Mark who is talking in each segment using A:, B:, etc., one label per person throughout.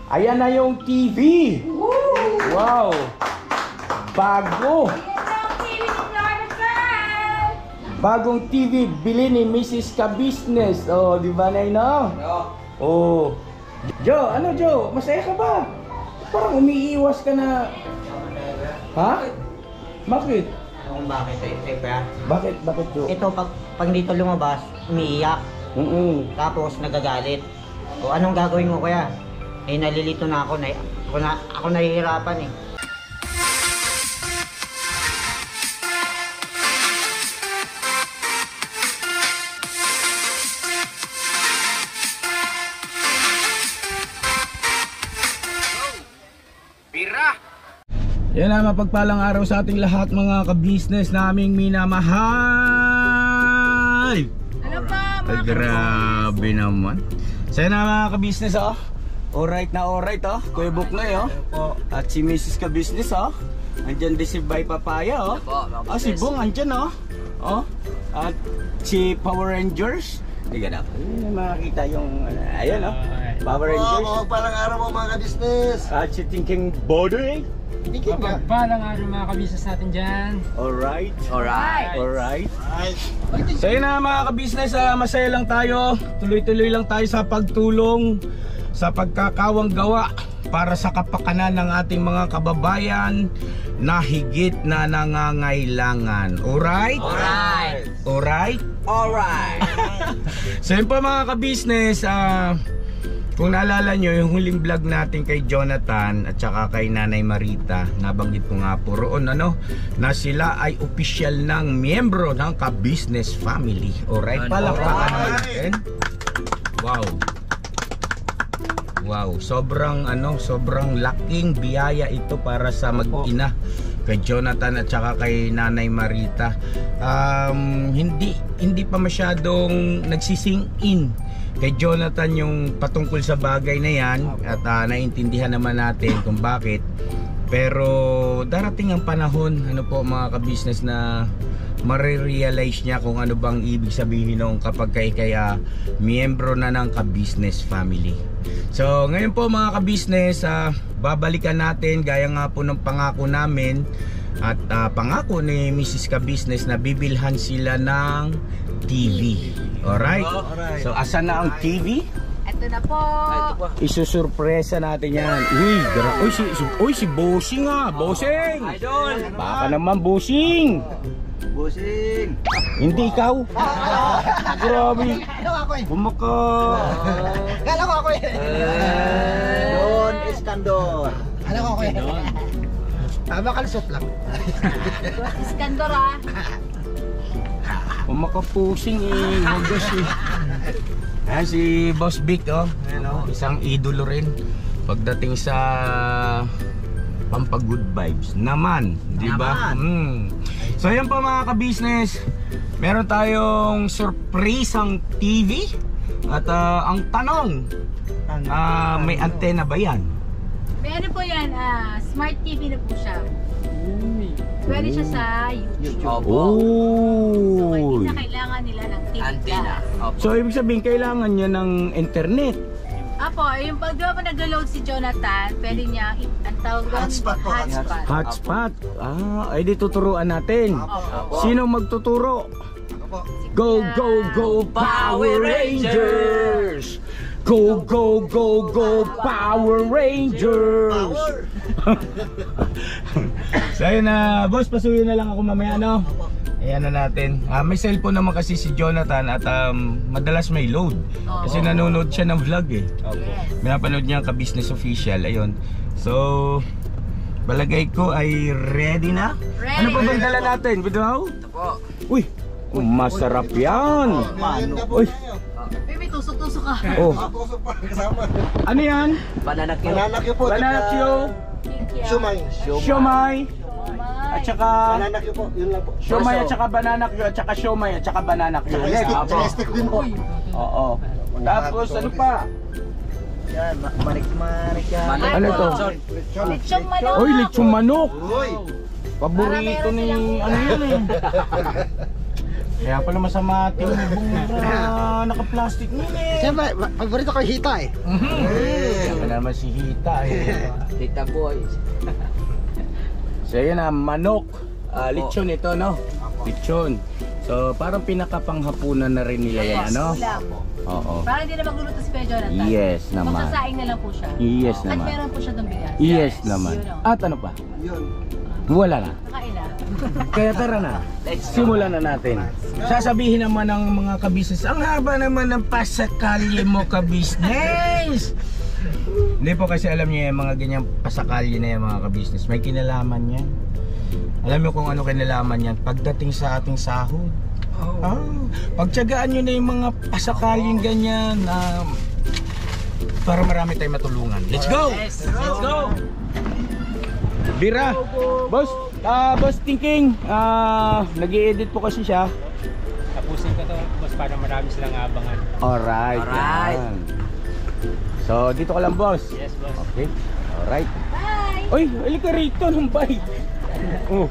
A: Ayan na yung TV. Wow. Bago. Bagong TV bili ni Mrs. Ka-Business. Oh, di ba, Nay, no? Oh. Jo, ano Jo? Masaya ka ba? Parang umiiwas ka na. Ha? Bakit?
B: Kung bakit pa?
A: Bakit Jo?
B: Ito pag dito lumabas, umiiyak. Tapos nagagalit. O anong gagawin mo kaya? Eh nalilito na ako, ako nahihirapan eh.
A: Yan na, mapagpalang araw sa ating lahat mga ka-business naming minamahal.
C: Ano pa mga
A: Grabe naman. So yan na mga ka-business Alright na alright Kuya Buknoy At si Mrs. Ka-Business Andyan din si Bay Papaya si Bong andyan At si Power Rangers. Hindi ka na makakita yung ayan Power Rangers.
D: Parang araw mo mga ka-business.
A: At si Thinking Body.
C: Mapagpalang araw mga ka-business natin dyan.
A: Alright. So yun na mga ka-business, masaya lang tayo. Tuloy-tuloy lang tayo sa pagtulong, sa pagkakawang gawa para sa kapakanan ng ating mga kababayan na higit na nangangailangan. Alright? Alright? So yun po mga ka-business, kung naalala nyo yung huling vlog natin kay Jonathan at saka kay Nanay Marita, nabanggit ko nga po roon na sila ay official ng miyembro ng Ka-Business Family. Alright, palakpakan natin. Wow, sobrang laking biyaya ito para sa mag-ina kay Jonathan at saka kay Nanay Marita. Hindi pa masyadong nagsising in kay Jonathan yung patungkol sa bagay na yan at naiintindihan naman natin kung bakit. Pero darating ang panahon mga ka-business na marirealize niya kung ano bang ibig sabihin nung kapag kaya miyembro na ng Ka-Business Family. So ngayon po mga ka-business, babalikan natin gaya nga po ng pangako namin at pangako ni Mrs. Ka-Business na bibilhan sila ng TV. Alright? So asan na ang TV?
C: Ito na po.
A: Isusurpresa natin yan. Uy, si Bossing Bossing! Baka naman Bossing! Hindi ikaw? Grabe! Bumaka!
B: Kala ko ako Don Iskandor. Kala ko ako Tama kalusot lang.
C: Iskandor
A: Pumakapusing Hugas Ayan si Boss Vic isang idolo rin pagdating sa pampagood vibes naman, di ba? So yan po mga ka-business, meron tayong surprisang TV at ang tanong, may antena ba yan?
C: Meron po yan, smart TV na po siya. Pwede siya sa YouTube. So hindi na kailangan nila ng TV antena.
A: So ibig sabihin kailangan niya ng internet.
C: Yung pag nag-load si Jonathan, pwede niya ang tawag doon
A: Hotspot. Ay di tuturuan natin. Sino magtuturo? Go Power Rangers! Go Power Rangers! So ayun boss, pasuyo na lang ako mamaya Ayan na natin. May cellphone naman kasi si Jonathan at madalas may load. Kasi nanonood siya ng vlog May napanood niya ang Ka-Business Official. Ayun. So balagay ko ay ready na. Ano pa bang dala natin? Bidaw? Ito po. Uy, masarap yan. Uy,
C: may tusok-tusok ka.
D: Tusok pa kasama.
A: Ano yan?
B: Bananakyo.
D: Bananakyo po.
A: Bananakyo. Siomay. At saka
D: bananakyo po, yun lang po.
A: siomay at saka bananakyo at saka siomay at saka bananakyo.
D: Stick din po.
A: Oo. Tapos ano pa?
B: Yan, manik yan.
A: Ano to?
C: Lechong manok.
A: Uy, lechong manok.
D: Uy.
A: Paborito ni ano yan Kaya pala masama ating naka-plastic nila eh.
D: Siyempre, paborito ko yung hita eh.
A: Kaya naman si Hita eh.
E: Tita boy.
A: So yun na, manok. Lechon ito, no? Lechon. So parang pinakapanghapunan na rin nila yan, ano?
C: Ulam.
A: Oo.
C: Para hindi na magluluto si Kuya Jonathan.
A: Yes naman.
C: Magsasaing na lang po siya.
A: Yes
C: At
A: naman.
C: meron po siya ng bigas.
A: Yes naman.
C: Yun, oh.
A: At ano pa?
D: Yun.
A: Wala na.
C: Kakain na.
A: Kaya tara na. Simulan na natin. Sasabihin naman ng mga kabisnes, ang haba naman ng pasakalye mo kabisnes. Hindi po kasi alam niyo yung mga ganyang pasakalye na yung mga kabisnes. May kinalaman yan. Alam niyo kung ano kinalaman yan pagdating sa ating sahod. Pagtiyagaan nyo na yung mga pasakalyeng ganyan para marami tayong matulungan. Let's go!
E: Let's go!
A: Bira! Boss! Boss Thinking! Nag-i-edit po kasi siya.
F: Tapusin ko to, boss, para marami silang abangan.
A: Alright.
E: Alright.
A: Yan. So, dito ka lang, boss.
F: Yes, boss.
A: Okay. Alright.
C: Bye!
A: Uy, halika rito ng bike. Oh.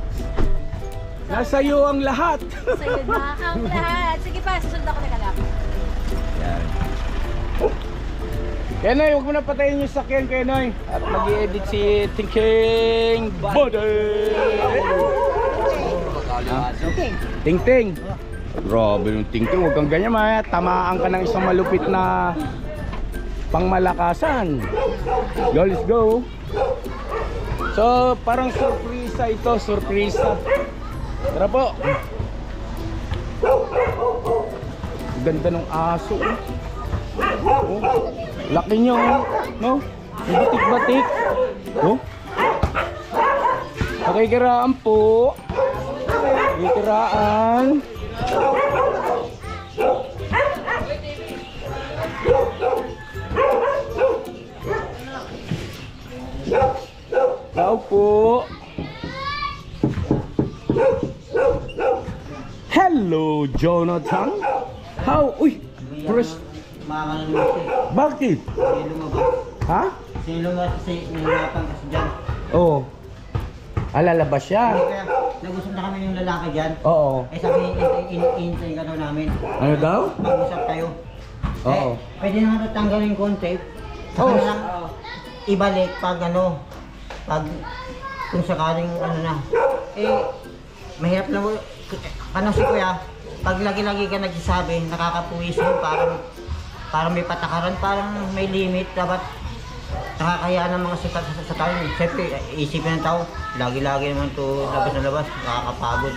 A: Nasa iyo ang lahat.
C: Sa'yo na ang lahat. Sige pa, susunod ako na kalap.
A: Yan. Kenoy, huwag mo na patayin yung sakyan, Kenoy. At mag-i-edit si Thinking Body. Ting-ting. Grabe yung Ting-ting. Huwag kang ganyan, maya. Tamaan ka ng isang malupit na pangmalakasan. Go, let's go. So, parang surpresa ito. Surpresa. Tara po. Ganda ng aso. Oh. Laki nyo, no? Batik-batik. Oh. Pakikiraan po. Pakikiraan. Tao po. Hello, Jonathan. How? Uy, first. Bakit?
B: Kasi lumabas.
A: Ha?
B: Kasi lumabas kasi nilalapan kasi dyan.
A: Oo. Lalabas siya.
B: Kaya nag-usap na kami yung lalaki dyan.
A: Oo.
B: Eh sabi, in-intay ka daw namin.
A: Ano daw?
B: Mag-usap tayo.
A: Oo.
B: Pwede naman ito tanggalin konti.
A: Oo.
B: Saka lang ibalik pag ano, pag kung sakaling ano na. Eh, mahirap na mo. Ano si Kuya, pag lagi-lagi ka nagsasabi, nakakapuwis mo, parang may patakaran, parang may limit. Dapat nakakaya ng mga sa tao. Siyempre, isipin ng tao, lagi-lagi naman ito labas na labas, nakakapagod.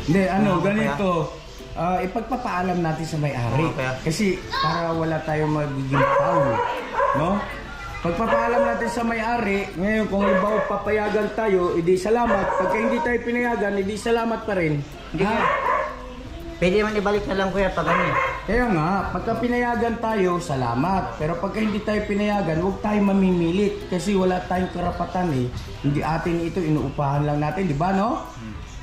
A: Hindi, ganito. Ipagpapaalam natin sa may-ari. Kasi para wala tayong magiging foul, no? Pagpapaalam natin sa may-ari, ngayon kung halimbawa papayagan tayo, edi salamat. Pagka hindi tayo pinayagan, edi salamat pa rin. Ha?
B: Pwede naman ibalik na lang Kuya pag ano eh.
A: Kaya nga, pagka pinayagan tayo, salamat. Pero pagka hindi tayo pinayagan, huwag tayong mamimilit. Kasi wala tayong karapatan eh. Hindi atin ito, inuupahan lang natin, di ba no?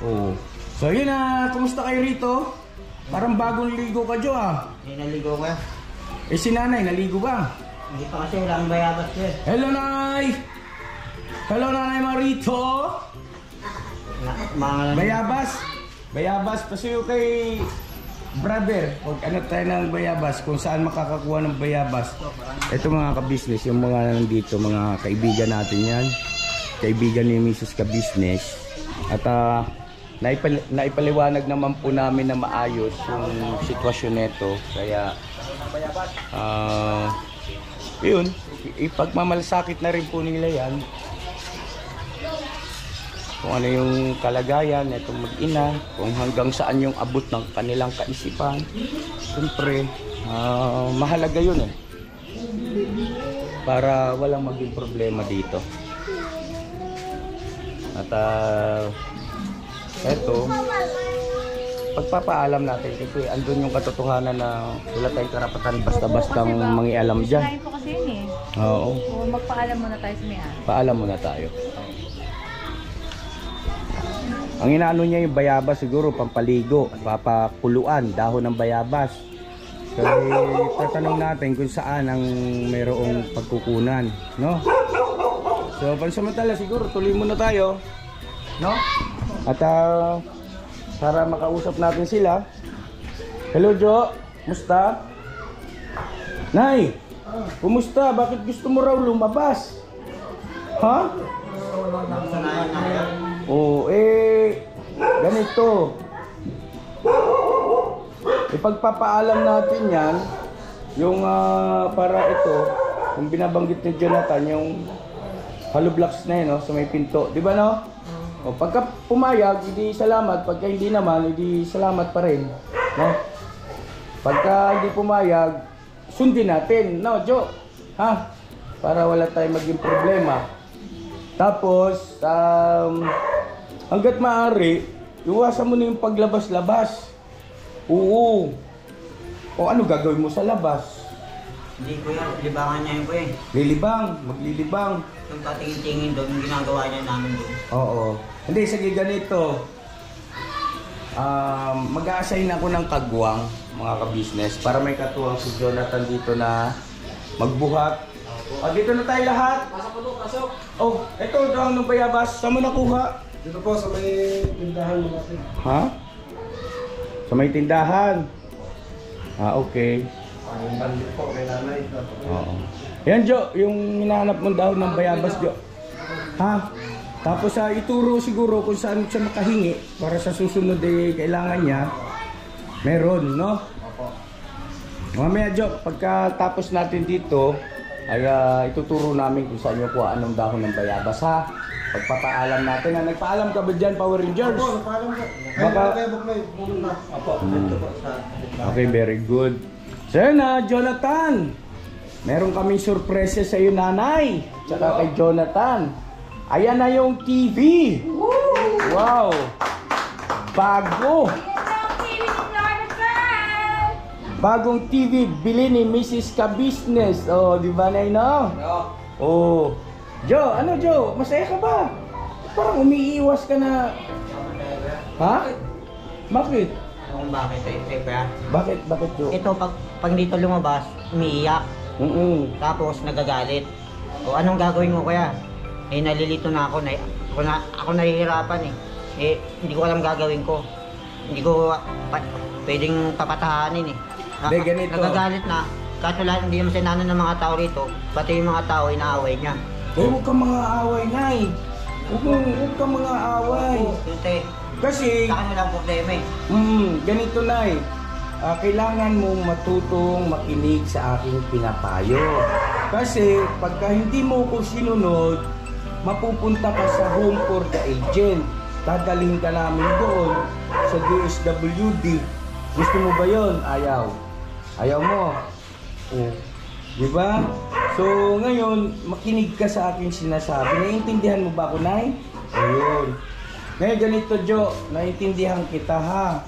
A: Oo. So yun na, kumusta kayo rito? Parang bagong ligo ka, Jo ah.
B: Hindi naligo Kuya.
A: Eh si nanay, naligo ba?
B: Hindi pa kasi wala ang bayabas Kuya.
A: Hello Nay! Hello Nanay Marito! Bayabas! Bayabas, pasuyo kay brother. Huwag ano tayo ng bayabas, kung saan makakakuha ng bayabas. Ito mga ka-business, yung mga nandito, mga kaibigan natin yan. Kaibigan ni Mrs. Ka-business. At naipaliwanag naman po namin na maayos yung sitwasyon nito. Kaya, yun, ipagmamalasakit na rin po nila yan. Kung ano yung kalagayan itong mag-ina, kung hanggang saan yung abot ng kanilang kaisipan. Siyempre, mahalaga yun eh. Para walang maging problema dito. At eto, pagpapaalam natin kasi andun yung katotohanan na wala tayong karapatan basta-bastang mangialam dyan.
C: Sinayin po kasi yun eh.
A: Oo.
C: O magpaalam muna tayo sa may-ari.
A: Paalam muna tayo. Ang inaano niya yung bayabas siguro pampaligo, papakuluan, dahon ng bayabas. Kaya tatanong natin kung saan ang mayroong pagkukunan, no? So pansamantala siguro tuloy muna tayo, no? At para makausap natin sila, Hello, Jo. Kumusta? Nay, kumusta? Bakit gusto mo raw lumabas? Ha? Oh, ganito. Ipagpapaalam natin yan, yung para ito, kung binabanggit ni Jonathan, yung hollow blocks na yun, no, sa may pinto. Di ba, no? O, pagka pumayag, hindi salamat. Pagka hindi naman, hindi salamat pa rin. No? Pagka hindi pumayag, sundin natin. No, Jo? Ha? Para wala tayong maging problema. Tapos, hanggat maaari, iwasan mo na yung paglabas-labas. Oo. O ano gagawin mo sa labas?
B: Hindi ko yan, libangan niya yun ko eh.
A: Lilibang, maglilibang.
B: Yung patingin-tingin doon, yung ginagawa niya namin doon.
A: Oo. Hindi, sige ganito. Mag-a-assign ako ng kagwang, mga ka-business, para may katuwang si Jonathan dito na magbuhat. Dito na tayo lahat. Pasok. Oh, ito, doon ng bayabas. Saan mo nakuha?
D: Dito po sa may tindahan mo natin.
A: Ha? Sa may tindahan? Okay.
D: Ang bandit po kay nanay.
A: Oo. Yan, Jo, yung hinahanap mong dahon ng bayabas, Jo. Ha? Tapos ituro siguro kung saan siya makahingi para sa susunod kailangan niya. Meron, no?
D: Opo.
A: Mamaya, Jo, pagkatapos natin dito, ay ituturo namin kung saan yung kuha anong dahon ng bayabas, ha? Pagpapaalam natin. Nagpaalam ka ba dyan, Power Rangers?
D: Opo, napaalam po.
A: Baka-
D: Kaya buklay, pumunta.
B: Opo, ito po sa...
A: Okay, very good. So yun Jonathan, meron kaming surpresa sa iyo, nanay, tsaka kay Jonathan. Ayan na yung TV. Wow! Bago! Bagong TV, bili ni Mrs. Ka-Business. Oh, di ba na no? Oh. Jo, ano Jo? Masaya ka ba? Parang umiiwas ka na. Ha? Bakit?
B: Kung bakit eh, kaya.
A: Bakit Jo?
B: Ito, pag dito lumabas, umiiyak. Tapos nagagalit. O anong gagawin mo kaya? Nalilito na ako. Ako nahihirapan eh. Hindi ko alam gagawin ko. Hindi ko pwedeng papatahanin eh.
A: Hindi, ganito.
B: Nagagalit na. Kaso lahat hindi naman sinanan ng mga tao rito. Pati yung mga tao inaaway niya.
A: Huwag kang mga away, Nay. Huwag kang mga away.
B: Kasi
A: Kasi,
B: sa akin walang problema eh.
A: ganito, Nay. Kailangan mong matutong makinig sa aking pinapayo. Kasi, pagka hindi mo ko sinunod, mapupunta ka sa home for the agent. Dadalhin ka namin doon sa DSWD. Gusto mo ba yon? Ayaw. Ayaw mo. Oh. Diba? So, ngayon, makinig ka sa aking sinasabi. Naiintindihan mo ba ako, Nay? Ayun. Ngayon, ganito, Jo. Naiintindihan kita, ha?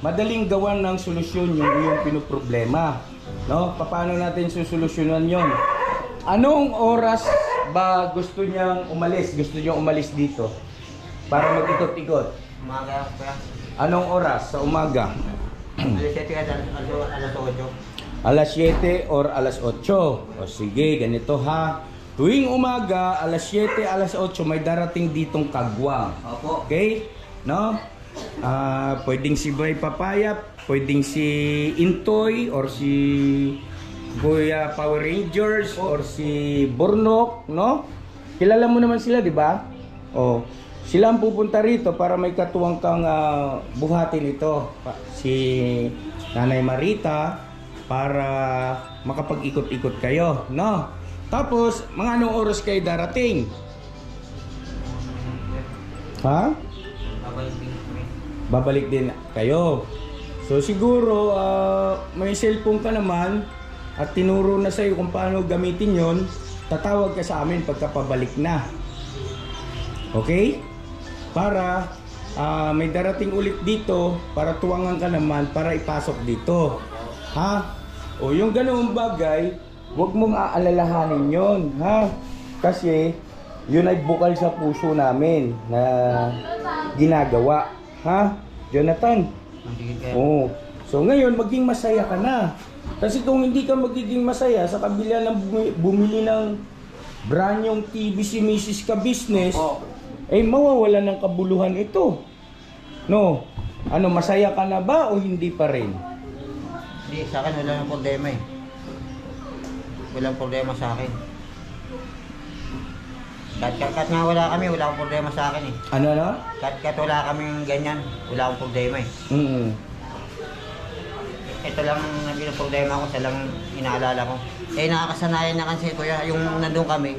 A: Madaling gawan ng solusyon yung iyong pinoproblema. No? Paano natin susolusyonan yon? Anong oras ba gusto niyang umalis? Gusto niyang umalis dito? Para mag-ikot-ikot.
B: Umaga kaya.
A: Anong oras sa umaga?
B: Alas 7 ka alas 8.
A: Alas 7 or alas 8. O sige, ganito ha. Tuwing umaga, alas 7, alas 8, may darating ditong kagwang.
B: Opo.
A: Okay? No? Pwedeng si Boy Papayap, pwedeng si Intoy, or si Kuya Power Rangers, or si Bornok, no? Kilala mo naman sila, di ba? Oh, sila ang pupunta rito para may katuwang kang buhatin ito. Si Nanay Marita, para makapag-ikot-ikot kayo, no? Tapos, mga anong oras kayo darating? Ha? Babalik din kayo. So siguro may cellphone ka naman at tinuro na sa'yo kung paano gamitin yon. Tatawag ka sa amin pagkapabalik na. Okay? Para may darating ulit dito para tuwangan ka naman para ipasok dito. Ha? O yung ganoong bagay, huwag mong aalalahanin yon, ha? Kasi yun ay bukal sa puso namin na ginagawa. Ha? Jonathan? Oo. So ngayon, maging masaya ka na. Kasi kung hindi ka magiging masaya sa kabila ng bumili ng brand yung TV si Mrs. Ka-Business, eh mawawala ng kabuluhan ito. No? Ano, masaya ka na ba o hindi pa rin?
B: Hindi, sa akin wala nang problema eh. Walang problema sa akin. Kahit nga wala kami, wala akong problema sa akin eh.
A: Ano na?
B: Kahit wala kaming ganyan, wala akong problema eh. Ito lang ang naging problema ko, sa lang inaalala ko. Eh nakakasanayan na kasi kuya, yung nandun kami,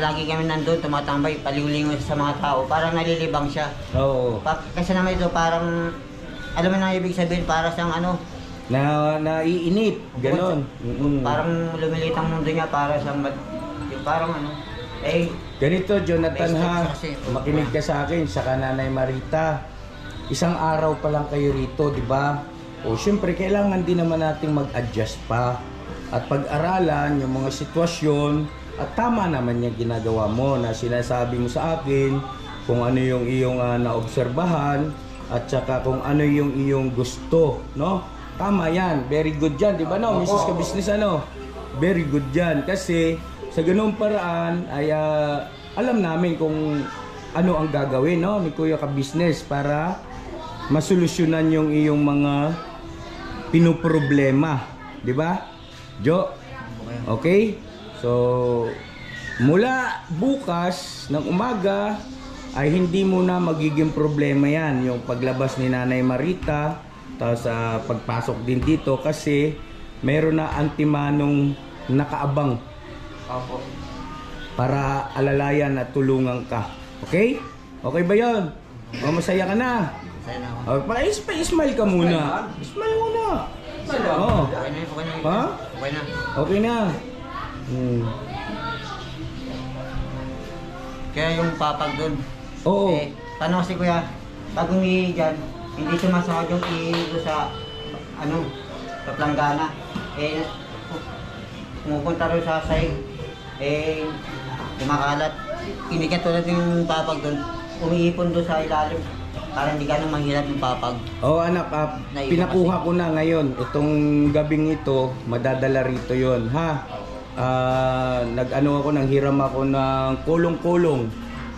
B: lagi kami nandun, tumatambay, paliwlingon sa mga tao, parang nalilibang siya.
A: Oo.
B: Kasi naman ito parang, alam mo na ibig sabihin, para siyang ano,
A: naiinip, ganon.
B: parang lumilit ang mundo niya, para siyang, yung parang ano,
A: Ganito, Jonathan
B: May
A: ha,
B: steps kasi.
A: makinig ka sa akin, sa Nanay Marita. Isang araw pa lang kayo rito, di ba? O syempre, kailangan din naman nating mag-adjust pa. At pag-aralan yung mga sitwasyon, at tama naman yung ginagawa mo na sinasabi mo sa akin kung ano yung iyong naobserbahan at saka kung ano yung iyong gusto, no? Tama yan, very good yan, di ba no? Mrs. Ka-Business, ano? Very good yan, kasi sa ganung paraan ay alam namin kung ano ang gagawin, no, ni Kuya Ka-Business para masolusyonan yung iyong mga pinoproblema, di ba? Jo? Okay? So, mula bukas ng umaga ay hindi mo na magiging problema yan, yung paglabas ni Nanay Marita, tapos pagpasok din dito kasi meron na antimanong nakaabang.
B: Opo.
A: Para alalayan at tulungan ka. Okay? Okay ba yun? O masaya ka na?
B: Masaya na ako.
A: Smile ka muna. Smile muna. Oo.
B: Okay na, okay na.
A: Ha?
B: Okay na.
A: Okay na.
B: Kaya yung papag doon.
A: Oo.
B: Paano kasi kuya, pag umihi dyan, hindi sumasahod yung ihi ko sa, sa planggana. Pumupunta rin sa sahig. Kumakalat. Hindi ka tulad yung papag doon, umiipon doon sa ilalim. Para hindi ka nang mahirap yung papag.
A: Oo anak, pinakuha ko na ngayon. Itong gabing ito, madadala rito yon ha? Nag-ano ako, nanghiram ako ng kulong-kulong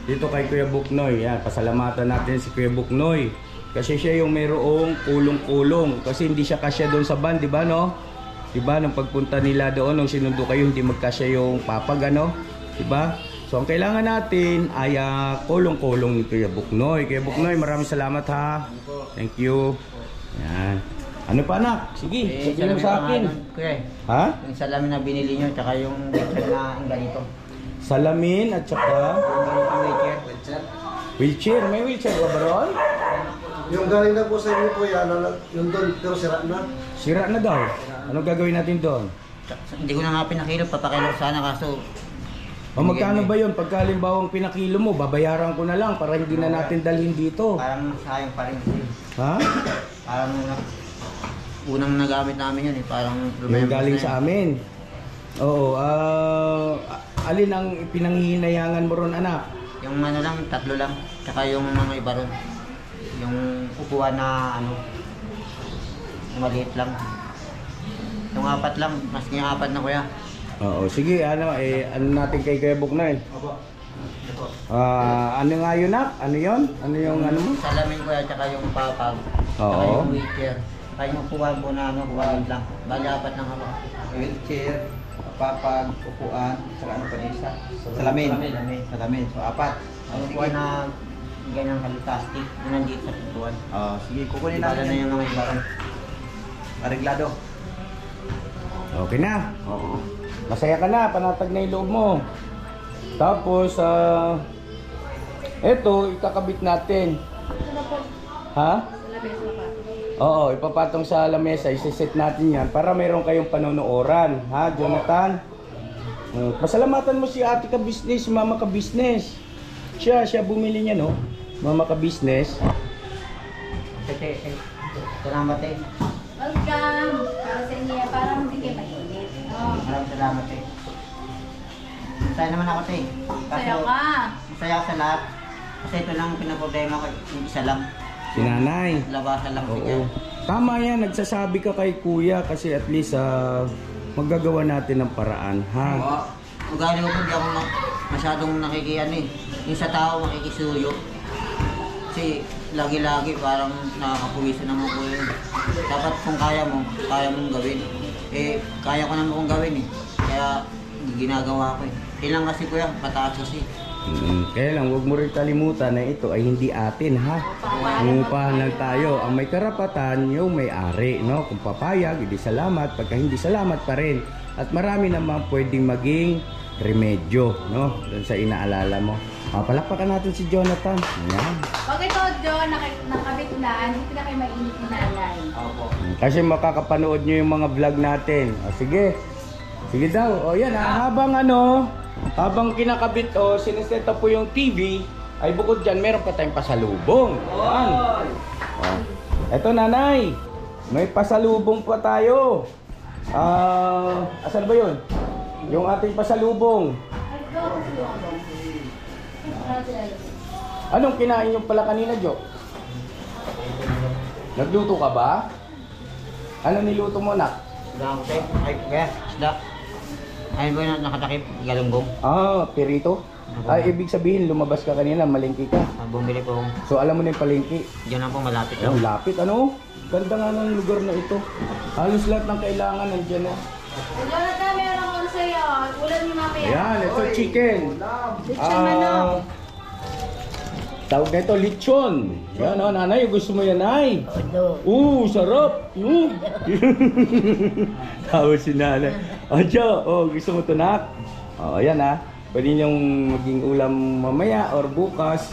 A: dito kay Kuya Buknoy. Yan, pasalamatan natin si Kuya Buknoy. Kasi siya yung mayroong kulong-kulong. Kasi hindi siya kasya doon sa van, di ba no? Diba, nung pagpunta nila doon, nung sinundo kayo, hindi magkasya yung papag, ano? Diba? So, ang kailangan natin ay kulong-kulong ni Kuya Buknoy. Kuya Buknoy, maraming salamat ha. Thank you. Yan. Ano pa anak? Sige, sabihin mo sa akin.
B: Kuya,
A: Ha?
B: yung salamin na binili nyo, tsaka yung wheelchair na ang ganito.
A: Salamin at saka
B: Yung ganito wheelchair.
A: wheelchair. May wheelchair ka ba ron?
D: Yung galing na po sa inyo po yan, yung doon, pero sira na.
A: Sira na daw. Anong gagawin natin doon?
B: Hindi ko na nga pinakilap, papakilap sana kaso.
A: O magkano ba yun? Pagka halimbawang pinakilo mo, babayaran ko na lang para hindi na natin dalhin dito.
B: Parang sayang pa rin.
A: Ha?
B: Parang unang nagamit namin yun eh. Parang
A: Yung galing sa amin. Oo. Alin ang pinanghihinayangan mo ron anak?
B: Yung ano lang, 3 lang. Tsaka yung mga iba ron. Yung upuan na maliit lang. Yung 4 lang, mas yung 4 na kuya.
A: Oo. Sige, ano natin kay Kuya Buknoy? Ano nga yun nak? Ano yun? Ano yung ano mo?
B: Salamin kuya, tsaka yung papag. Tsaka
A: Oo.
B: yung wheelchair. Tsaka yung upuan po na upuan lang. Bali 4 lang ako.
E: Wheelchair, papag, upuan, saka ano pa niya isa? Salamin. Salamin. So, 4.
B: Yung upuan na ganyang plastic na nandito sa upuan.
E: Sige, kukunin
B: Ibala
E: natin
B: na yung mga iba ron.
E: Areglado.
A: Okay na. Oo. Masaya ka na, panatag na yung loob mo. Tapos, eto, ikakabit natin. Ha? Oo, ipapatong sa lamesa, isiset natin yan para mayroon kayong panonooran. Ha, Jonathan? Pasalamatan mo si Ate Ka-Business, Mama Ka-Business. Siya bumili niya, no? Mama Ka-Business.
B: Salamat eh.
C: Welcome! Para sa inyo, parang hindi kayo mainit.
B: Maraming salamat eh. Masaya naman ako eh.
C: Masaya ka.
B: Masaya ako sa lahat. Kasi ito lang pinaproblema ko, yung isa lang.
A: Si Nanay.
B: Labasan lang siya.
A: Oo. Tama yan, nagsasabi ka kay Kuya kasi at least magagawa natin ng paraan, ha?
B: Ugali ko po, di ako masyadong nakikiyan eh. Yung sa tao makikisuyo. Kasi lagi-lagi parang nakakapuwisan naman po yun. Dapat kung kaya mong gawin. Eh, kaya ko naman kong gawin eh. Kaya ginagawa ko eh. Ilang kasi kuya, mataas kasi.
A: Kaya lang, huwag mo rin kalimutan na ito ay hindi atin, ha? Ngupahan lang tayo. Ang may karapatan, yung may-ari, no? Kung papayag, hindi salamat. Pagka hindi salamat pa rin. At marami naman pwedeng maging remedyo, no? Doon sa inaalala mo. Palakpakan natin si Jonathan. Ayan.
C: Pag ito, John, nakabit na, hindi na kayo mainit na nanay.
E: Opo.
A: Kasi makakapanood nyo yung mga vlog natin. Sige. Sige daw. O yan, habang kinakabit o sineseta po yung TV, ay bukod dyan, meron pa tayong pasalubong. Yan. Eto nanay, may pasalubong pa tayo. Asan ba yun? Yung ating pasalubong. Anong kinain nyo pala kanina, Jo? Nagluto ka ba? Ano niluto mo, nak?
B: Ay, kuya, isda. Ayun ba yung nakatakip? Galunggong.
A: Perito? Ay, ibig sabihin, lumabas ka kanina, malingki ka.
B: Bumili po.
A: So, alam mo na yung palengke.
B: Diyan lang po, malapit lang.
A: Ang lapit, ano? Ganda nga ng lugar na ito. Halos lahat ng kailangan nandiyan, no?
C: Jonathan, meron ako sa'yo. Ulam ni mamaya.
A: Ayan, ito chicken.
C: Lechon manok.
A: Tawag na ito, lechon. Yan, nanay, gusto mo yan, nay? Sarap. Tawag si nanay. Jo, gusto mo ito, nak? Ayan, ha. Pwede niyong maging ulam mamaya or bukas,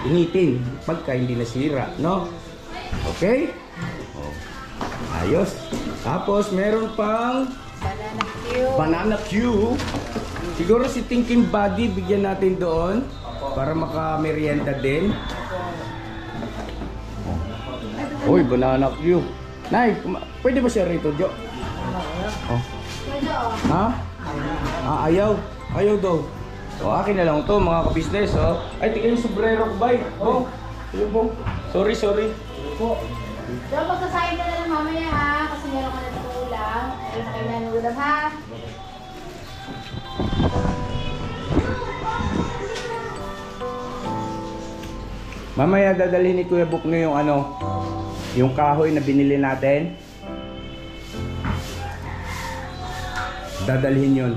A: initin pagka hindi nasira, no? Okay? Ayos. Tapos, meron pang banana cue. Siguro si Thinking Buddy, bigyan natin doon para maka-merienda din. Uy, banana cue. Nay, pwede ba siya rito, Jo? Ha? Ayaw. Ayaw daw. Akin na lang to mga ka-business. Ay, tingnan yung sombrero ko, bay. Ayun po. Sorry.
C: John, magsasayin ka na lang mamaya ha. Kasi meron ka na dito ulam. Meron na kayo na ulam ha.
A: Mamaya dadalhin ni Kuya Bukno yung yung kahoy na binili natin. Dadalhin yun.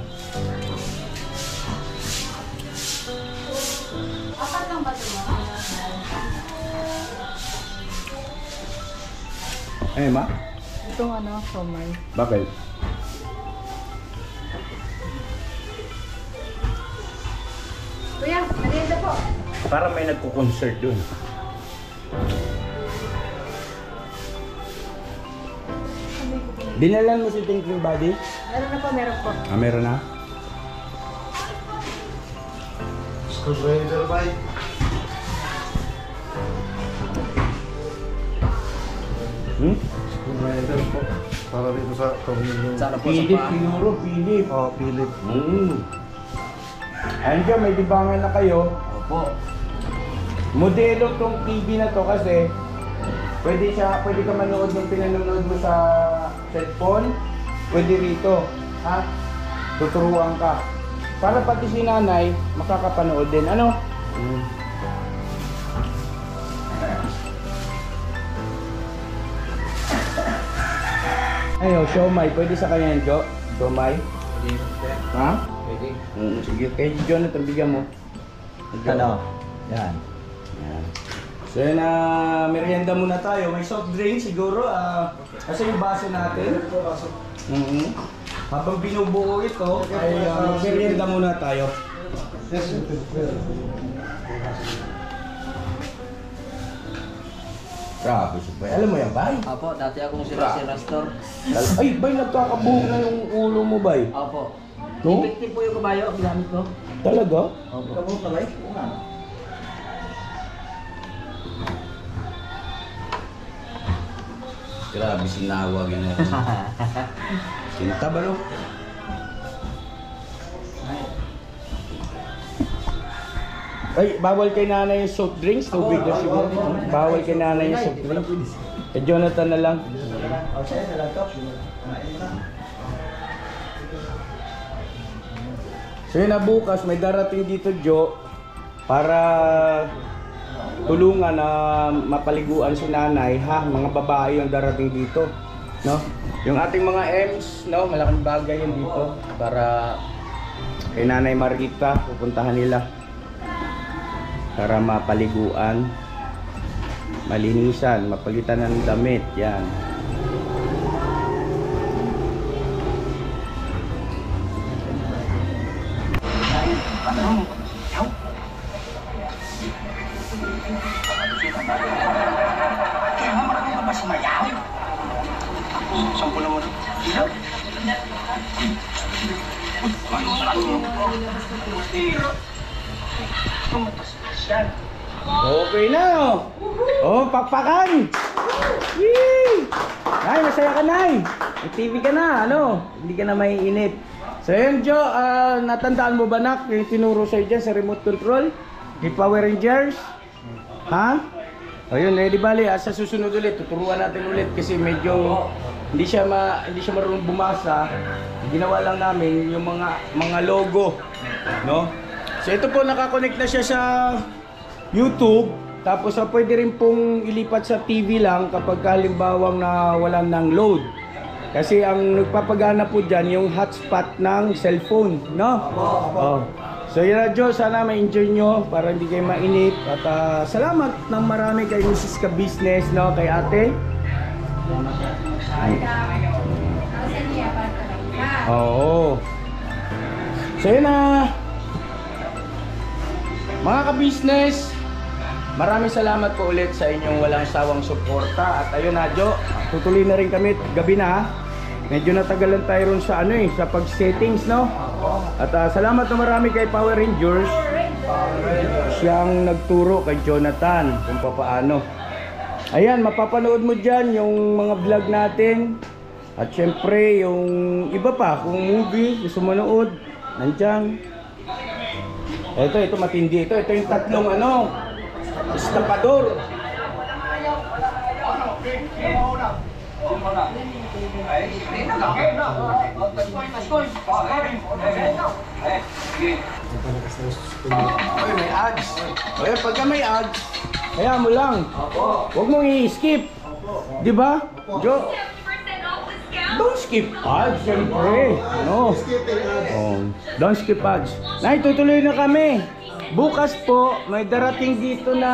C: Apat lang ba ito?
A: Ay, ma?
G: Itong somay.
A: Bakit?
C: Kuya, merienda po.
A: Para may nagko-concert dun. Dinalan mo si Thinking Buddy?
C: Meron na po, meron po.
A: Meron na?
D: Screwdriver ba? Screwdriver po. Para dito sa tornilyo.
E: Sana po sa
A: Philip,
E: paa.
A: siguro, Philip.
D: Philip.
A: Ayun dyan, may dibangan na kayo.
E: Opo.
A: Modelo tong TV na to kasi pwede ka manood ng pinanonood mo sa cellphone, pwede rito, ha? Tuturuan ka. Para pati si nanay makakapanood din, ano? Ayo, siomay, pwede sa kanya yan, Jo? Siomay? Ha?
E: Pwede.
A: Sige, kay Jonathan, bigyan mo.
E: Yan.
A: Yan. So yun, merienda muna tayo. May soft drink siguro. Kasi yung baso natin. Habang binubuo ito, ay merienda muna tayo.
D: Yes,
A: Grabe si Bay. Alam mo yan, Bay?
E: Opo, dati akong sira store.
A: Ay, Bay, nagkakabuhok na yung ulo mo, Bay.
E: Opo.
A: No?
E: Effective po yung kabayo, ang gamit ko.
A: Talaga?
E: Opo. Kabuhok na ba?
A: Grabe, sinawag yun. Sinta ba, no? Ay, bawal kay nanay yung soft drinks, tubig na siguro. Bawal kay nanay yung soft drinks. Kay Jonathan na lang. So yun na bukas, may darating dito, Jo, para tulungan na mapaliguan si nanay, ha? Mga babae yung darating dito, no? Yung ating mga M's, no? Malaking bagay yun dito para kay Nanay Marita, pupuntahan nila para mapaliguan, malinisan, mapalitan ng damit, yan. Okay na, oh. Oh, pakpakan. Yee! Nay, masaya ka, Nay. May TV ka na, ano? Hindi ka na maiinit. So yun, Jo, natandaan mo ba, nak, yung tinuro sa'yo dyan sa remote control? Yung Power Rangers? Ha? O yun, di bali, sa susunod ulit, tuturuan natin ulit kasi medyo hindi siya marunong bumasa. Ginawa lang namin yung mga logo, no? So ito po, nakakonect na siya sa YouTube. Tapos pwede rin pong ilipat sa TV lang kapag halimbawang nawalan ng load. Kasi ang nagpapagana po dyan yung hotspot ng cellphone, no? Oh. So yun na, Jo, sana ma-enjoy nyo para hindi kayo mainip. At salamat ng marami kay Mrs. Ka-Business, no? Kay ate. Oo. So yun na. Mga ka-business, maraming salamat po ulit sa inyong walang sawang suporta. At ayun na, Jo, tutuloy na rin kami gabi na. Medyo natagalan tayo ron sa sa pag-settings, no? At salamat na marami kay Power Rangers. Siyang nagturo kay Jonathan kung paano. Ayan, mapapanood mo dyan yung mga vlog natin. At syempre, yung iba pa, kung movie, gusto mo manood, nandyan. Ito matindi ito. Ito yung tatlong estapador. Ay, may ads. Ay, pagka may ads, kaya mo lang. Huwag mong i-skip. Di ba, Jo? Don't skip ads, syempre. No. Don't skip ads. Nay, tutuloy na kami. Bukas po, may darating dito na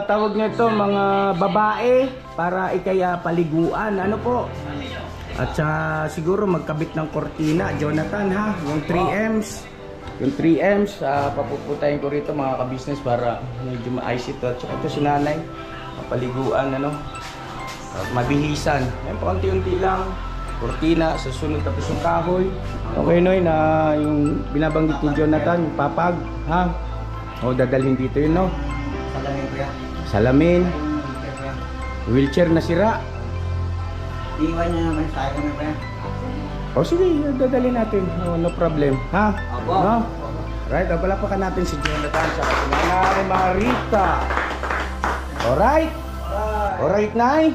A: tawag nito mga babae para ikaya paliguan. Ano po? At siguro magkabit ng kortina, Jonathan, ha? Yung 3Ms. Yung 3Ms, papuputayin ko rito mga ka-business para medyo maayos ito. At ito si nanay, paliguan, mabilisan. Yan po, unti-unti lang. Kortina, susunod tapos yung kahoy. Okay, Noy, na yung binabanggit ni Jonathan, yung papag, ha? O, dadalhin dito yun, no?
B: Salamin ko yan.
A: Salamin. Wheelchair na sira.
B: Iwan niya naman sa akin ko yan.
A: O sige, dadalhin natin. No problem, ha?
B: Opo.
A: No? Right, palapakan natin si Jonathan sa Nanay Marita. Alright? Alright, Nay?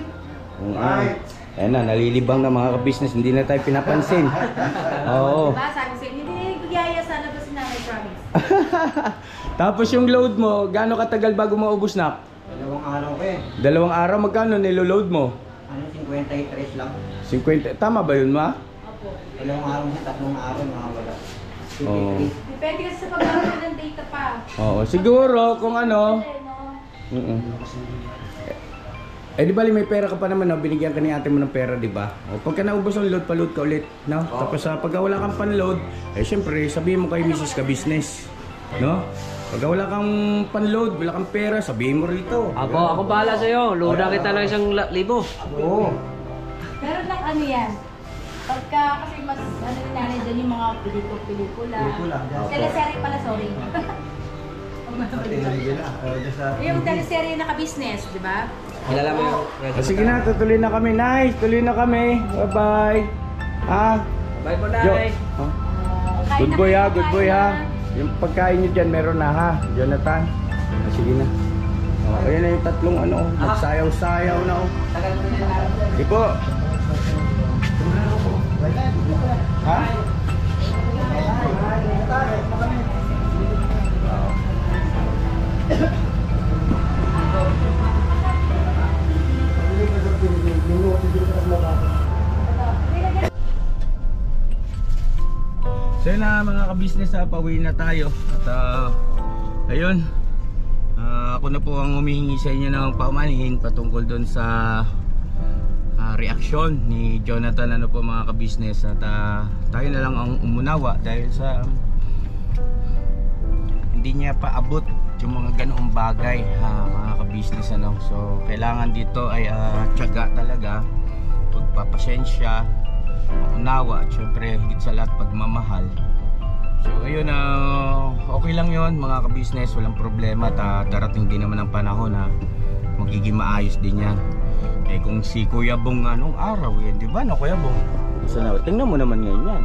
A: Alright. Ayan na, nalilibang na mga ka-business, hindi na tayo pinapansin. Oo.
C: Diba, sabi ko hindi nagyaya sana ba si Nanay, promise.
A: Tapos yung load mo, gaano katagal bago maubos na?
B: 2 araw ko eh.
A: 2 araw, magkano niloload mo?
B: 53 lang.
A: 50, tama ba yun, ma?
C: Opo.
B: 2 araw na, 3 araw mga wala.
A: Oo.
C: Depende kasi sa pagkakaroon ng data pa.
A: Oo, siguro kung ano. Eh di bali may pera ka pa naman, no? Binigyan ka ni ate mo ng pera, di ba? O pagka naubos ang load, pa-load ka ulit, no? Tapos pagka wala kang pan-load, eh syempre sabihin mo kay Mrs. Ka-Business, no? Pagka wala kang pan-load, wala kang pera, sabihin mo rito.
H: Ako bahala sa'yo. Loadan kita ng 1,000.
A: Oo.
C: Meron lang yan. Pagka kasi mas ni Nanay dyan yung mga pelikula. Teleserye pala, sorry. Yung teleserye na ka-business, di ba?
H: Kilala mo yung...
A: Sige na, tuloy na kami. Nice, tuloy na kami. Bye-bye. Ha?
H: Bye po,
A: Jo.
H: Nay.
A: Good boy, ha? Good boy, ha? Yung pagkain nyo dyan, meron na, ha? Jonathan. Sige na. Ayan na yung tatlong nagsayaw-sayaw na, Sige po. Ha? So yun na mga ka-business, pauwi na tayo. At ayun, ako na po ang humihingi sa inyo ng paumanhin patungkol doon sa reaksyon ni Jonathan, ano po mga ka-business. At tayo na lang ang umunawa dahil sa hindi niya paabot yung mga ganoong bagay, mga ka-business, ano. So kailangan dito ay tiyaga talaga, pagpapasensya, unawa, at syempre higit sa lahat pagmamahal. So ayun, okay lang yon mga ka-business, walang problema. At darating din naman ang panahon na magiging maayos din yan. Eh kung si Kuya Bong anong araw yan, di ba no Kuya Bong? So, tingnan mo naman ngayon yan,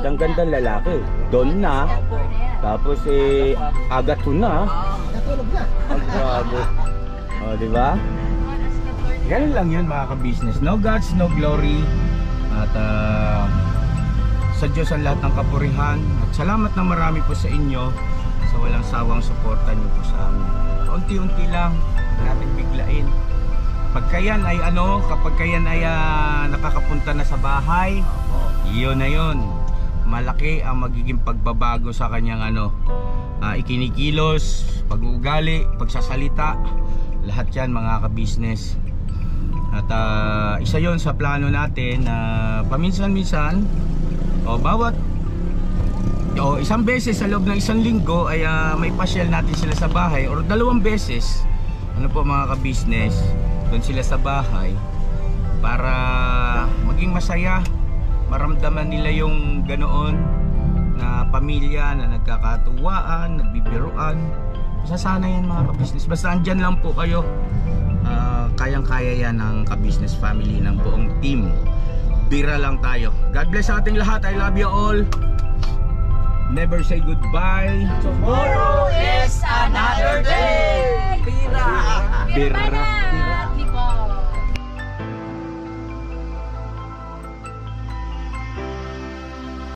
A: ang gandang lalaki, doon na. Tapos agato na. Ang grabe. O, di ba? Ganun lang yun mga ka-business. No gods, no glory. At sa Diyos ang lahat ng kapurihan. At salamat na marami po sa inyo sa walang sawang suporta niyo po sa amin. Unti-unti lang natin biglain. Kapag yan ay nakakapunta na sa bahay, iyon na yun. Malaki ang magiging pagbabago sa kanyang ikinikilos, pag-uugali, pagsasalita, lahat yan mga ka-business. At isa yon sa plano natin na paminsan-minsan isang beses sa loob ng isang linggo ay may pasyal natin sila sa bahay, or 2 beses mga ka-business, doon sila sa bahay para maging masaya, maramdaman nila yung ganoon na pamilya na nagkakatuwaan, nagbibiruan. Sana yan mga ka-business, basta andyan lang po kayo. Kayang-kaya yan ng ka-business family, ng buong team. Bira lang tayo. God bless sa ating lahat. I love you all. Never say goodbye.
C: Tomorrow is another day.
A: Bira.